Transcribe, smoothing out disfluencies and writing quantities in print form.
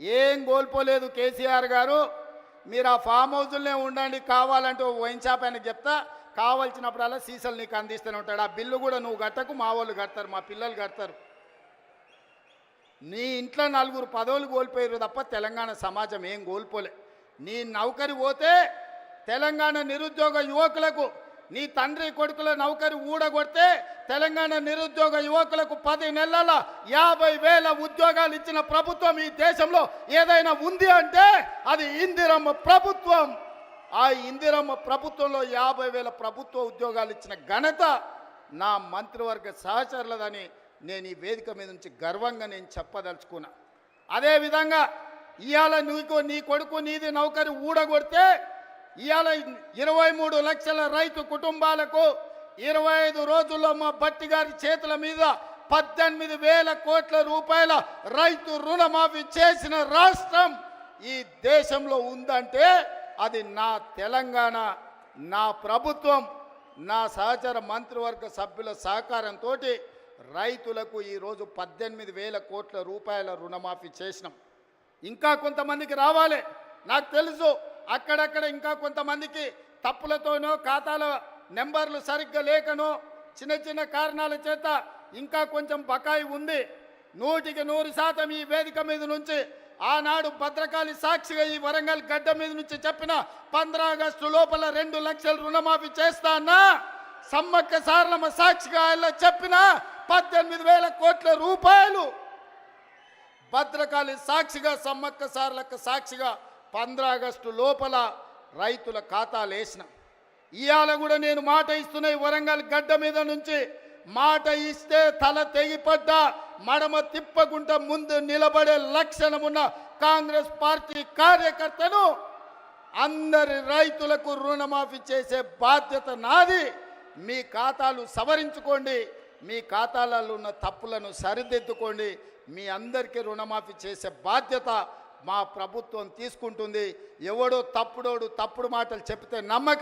ఏం కోల్పోలేదు కేసీఆర్ గారు. మీరు ఆ ఫామ్ హౌస్లోనే ఉండండి, కావాలంటే వైన్ షాప్ అని చెప్తా, కావాల్సినప్పుడల్లా సీసాలు నీకు అందిస్తూనే ఉంటాడు. ఆ బిల్లు కూడా నువ్వు కట్టకు, మా వాళ్ళు కడతారు, మా పిల్లలు కడతారు. నీ ఇంట్లో 4 పదవులు కోల్పోయారు తప్ప తెలంగాణ సమాజం ఏం కోల్పోలే. నీ నౌకరి పోతే తెలంగాణ నిరుద్యోగ యువకులకు, నీ తండ్రి కొడుకుల నౌకరి ఊడగొడితే తెలంగాణ నిరుద్యోగ యువకులకు 10 నెలల 50,000 ఉద్యోగాలు ఇచ్చిన ప్రభుత్వం ఈ దేశంలో ఏదైనా ఉంది అంటే అది ఇందిరమ్మ ప్రభుత్వం. ఆ ఇందిరమ్మ ప్రభుత్వంలో 50,000 ప్రభుత్వ ఉద్యోగాలు ఇచ్చిన ఘనత నా మంత్రివర్గ సహచరులదని నేను ఈ వేదిక మీద నుంచి గర్వంగా నేను చెప్పదలుచుకున్నా. అదేవిధంగా ఇవాళ నీ కొడుకు నీది నౌకరి ఊడగొడితే ఇవాళ 23 లక్షల రైతు కుటుంబాలకు 25 రోజుల్లో మా భట్టి గారి చేతుల మీద 18,000 కోట్ల రూపాయల రైతు రుణమాఫీ చేసిన రాష్ట్రం ఈ దేశంలో ఉందంటే అది నా తెలంగాణ, నా ప్రభుత్వం, నా సహచర మంత్రివర్గ సభ్యుల సహకారంతో రైతులకు ఈరోజు 18,000 కోట్ల రూపాయల రుణమాఫీ చేసినాం. ఇంకా కొంతమందికి రావాలి, నాకు తెలుసు. అక్కడక్కడ ఇంకా కొంతమందికి తప్పులతోనో ఖాతాల నెంబర్లు సరిగ్గా లేకనో చిన్న చిన్న కారణాల చేత ఇంకా కొంచెం బకాయి ఉంది. 100% ఈ వేదిక మీద నుంచి ఆనాడు భద్రకాళి సాక్షిగా ఈ వరంగల్ గడ్డ మీద నుంచి చెప్పిన 15 ఆగస్టు లోపల 2 లక్షల రుణమాఫీ చేస్తా అన్నా, సమ్మక్క సారలమ్మ సాక్షిగా ఆయన చెప్పిన 18,000 కోట్ల రూపాయలు భద్రకాళి సాక్షిగా, సమ్మక్క సారలక్క సాక్షిగా 15 ఆగస్టు లోపల రైతుల ఖాతాలు వేసిన. ఇవాళ కూడా నేను మాట ఇస్తున్నా, వరంగల్ గడ్డ మీద నుంచి మాట ఇస్తే తల తెగిపడ్డా మడమ తిప్పకుండా ముందు నిలబడే లక్షణమున్న కాంగ్రెస్ పార్టీ కార్యకర్తను అందరి రైతులకు రుణమాఫీ చేసే బాధ్యత నాది. మీ ఖాతాలు సవరించుకోండి, మీ ఖాతాలలో ఉన్న తప్పులను సరిదిద్దుకోండి. మీ అందరికీ రుణమాఫీ చేసే బాధ్యత మా ప్రభుత్వం తీసుకుంటుంది. ఎవడో తప్పుడు మాటలు చెప్తే నమ్మకం